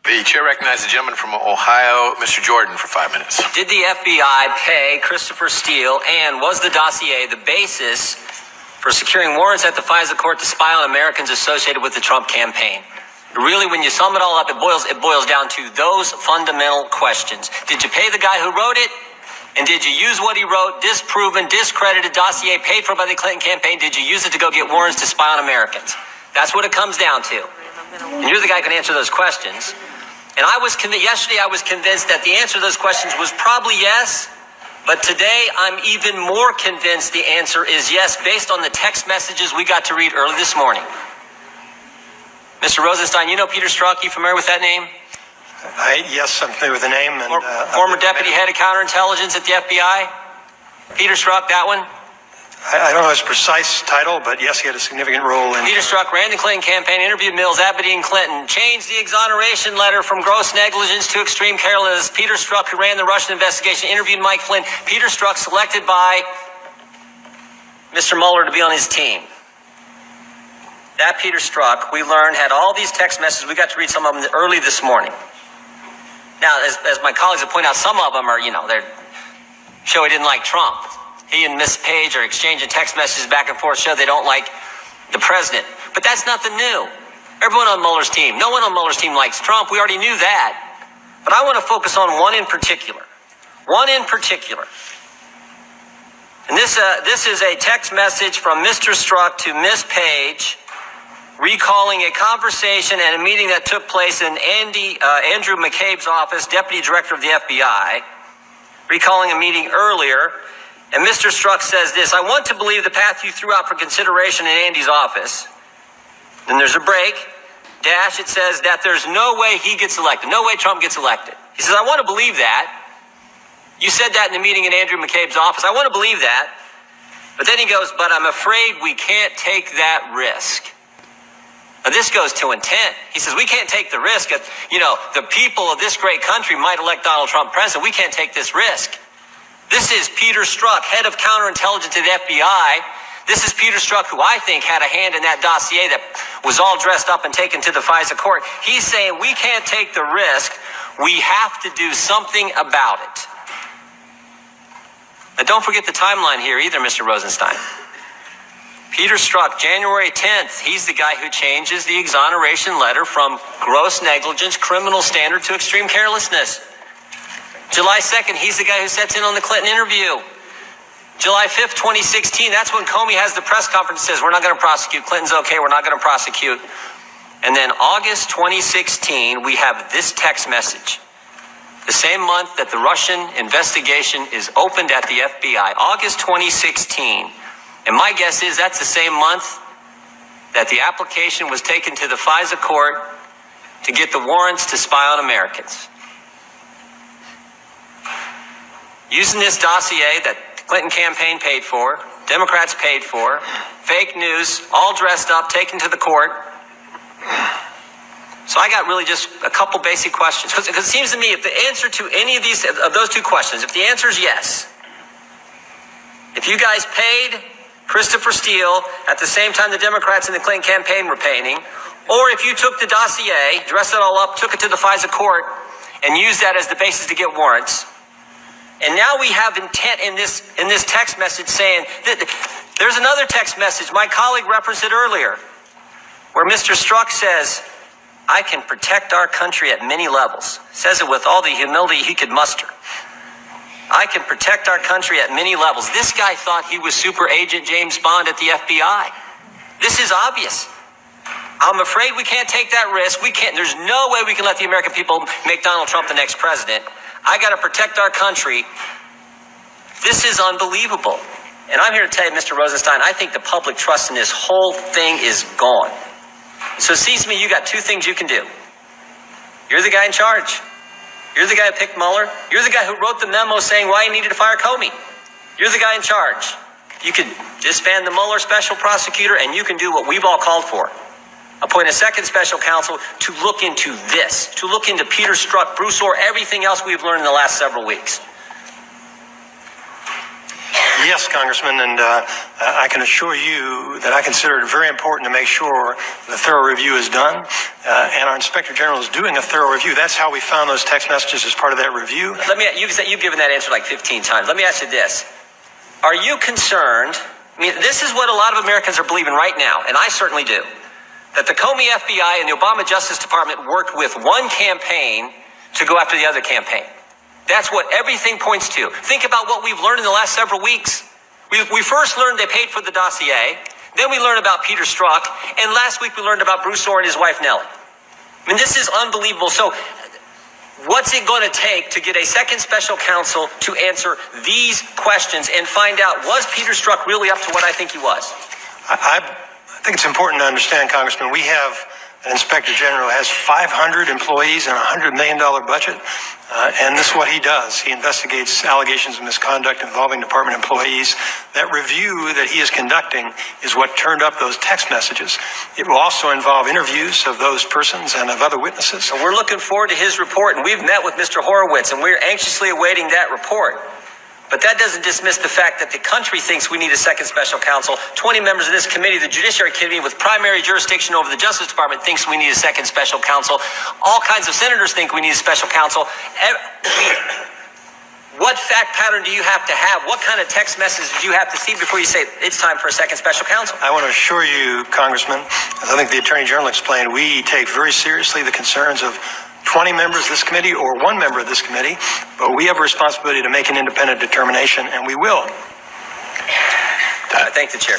The chair recognizes the gentleman from Ohio, Mr. Jordan, for 5 minutes. Did the FBI pay Christopher Steele, and was the dossier the basis for securing warrants at the FISA court to spy on Americans associated with the Trump campaign? Really, when you sum it all up, it boils down to those fundamental questions. Did you pay the guy who wrote it? And did you use what he wrote, disproven, discredited dossier paid for by the Clinton campaign? Did you use it to go get warrants to spy on Americans? That's what it comes down to. And you're the guy who can answer those questions. And yesterday I was convinced that the answer to those questions was probably yes. But today I'm even more convinced the answer is yes, based on the text messages we got to read early this morning. Mr. Rosenstein, you know Peter Strzok? You familiar with that name? Yes, I'm familiar with the name. And, former deputy head of counterintelligence at the FBI? Peter Strzok, that one? I don't know his precise title, but yes, he had a significant role in... Peter Strzok ran the Clinton campaign, interviewed Mills, Abedin, Clinton, changed the exoneration letter from gross negligence to extreme carelessness. Peter Strzok, who ran the Russian investigation, interviewed Mike Flynn. Peter Strzok, selected by Mr. Mueller to be on his team. That Peter Strzok, we learned, had all these text messages. We got to read some of them early this morning. Now, as my colleagues have pointed out, some of them are, they're show he didn't like Trump. He and Miss Page are exchanging text messages back and forth, show they don't like the president. But that's nothing new. Everyone on Mueller's team, no one on Mueller's team likes Trump. We already knew that. But I want to focus on one in particular. One in particular. And this is a text message from Mr. Strzok to Miss Page, recalling a conversation and a meeting that took place in Andrew McCabe's office, Deputy Director of the FBI, recalling a meeting earlier. And Mr. Strzok says this: I want to believe the path you threw out for consideration in Andy's office. Then there's a break. Dash, it says that there's no way he gets elected. No way Trump gets elected. He says, I want to believe that. You said that in the meeting in Andrew McCabe's office. I want to believe that. But then he goes, but I'm afraid we can't take that risk. Now, this goes to intent. He says, we can't take the risk of, the people of this great country might elect Donald Trump president. We can't take this risk. This is Peter Strzok, head of counterintelligence at the FBI. This is Peter Strzok, who I think had a hand in that dossier that was all dressed up and taken to the FISA court. He's saying we can't take the risk. We have to do something about it. Now, don't forget the timeline here either, Mr. Rosenstein. Peter Strzok, January 10th, he's the guy who changes the exoneration letter from gross negligence, criminal standard, to extreme carelessness. July 2nd, he's the guy who sets in on the Clinton interview. July 5th, 2016, that's when Comey has the press conference and says, we're not going to prosecute. Clinton's okay, we're not going to prosecute. And then August 2016, we have this text message. The same month that the Russian investigation is opened at the FBI, August 2016. And my guess is that's the same month that the application was taken to the FISA court to get the warrants to spy on Americans. Using this dossier that the Clinton campaign paid for, Democrats paid for, fake news, all dressed up, taken to the court. So I got really just a couple basic questions. Because it seems to me if the answer to any of those two questions, if the answer is yes, if you guys paid Christopher Steele at the same time the Democrats in the Clinton campaign were paying, or if you took the dossier, dressed it all up, took it to the FISA court, and used that as the basis to get warrants, and now we have intent in this text message saying that there's another text message. My colleague referenced it earlier, where Mr. Strzok says, I can protect our country at many levels. Says it with all the humility he could muster. I can protect our country at many levels. This guy thought he was Super Agent James Bond at the FBI. This is obvious. I'm afraid we can't take that risk. There's no way we can let the American people make Donald Trump the next president. I got to protect our country. This is unbelievable. And I'm here to tell you, Mr. Rosenstein, I think the public trust in this whole thing is gone. So it seems to me you got two things you can do. You're the guy in charge. You're the guy who picked Mueller. You're the guy who wrote the memo saying why he needed to fire Comey. You're the guy in charge. You can disband the Mueller special prosecutor, and you can do what we've all called for. Appoint a second special counsel to look into this, to look into Peter Strzok, Bruce Orr, everything else we've learned in the last several weeks. Yes, Congressman, and I can assure you that I consider it very important to make sure the thorough review is done, and our Inspector General is doing a thorough review. That's how we found those text messages as part of that review. You've given that answer like 15 times. Let me ask you this. Are you concerned? I mean, this is what a lot of Americans are believing right now, and I certainly do, that the Comey FBI and the Obama Justice Department worked with one campaign to go after the other campaign. That's what everything points to. Think about what we've learned in the last several weeks. We first learned they paid for the dossier. Then we learned about Peter Strzok. And last week we learned about Bruce Orr and his wife, Nellie. I mean, this is unbelievable. So what's it going to take to get a second special counsel to answer these questions and find out, was Peter Strzok really up to what I think he was? I think it's important to understand, Congressman, we have an Inspector General who has 500 employees and a $100 million budget, and this is what he does. He investigates allegations of misconduct involving department employees. That review that he is conducting is what turned up those text messages. It will also involve interviews of those persons and of other witnesses. So we're looking forward to his report, and we've met with Mr. Horowitz, and we're anxiously awaiting that report. But that doesn't dismiss the fact that the country thinks we need a second special counsel. 20 members of this committee, the Judiciary Committee with primary jurisdiction over the Justice Department, thinks we need a second special counsel. All kinds of senators think we need a special counsel. What fact pattern do you have to have? What kind of text message do you have to see before you say it's time for a second special counsel? I want to assure you, Congressman, as I think the Attorney General explained, we take very seriously the concerns of 20 members of this committee or one member of this committee, but we have a responsibility to make an independent determination, and we will. Thank the chair.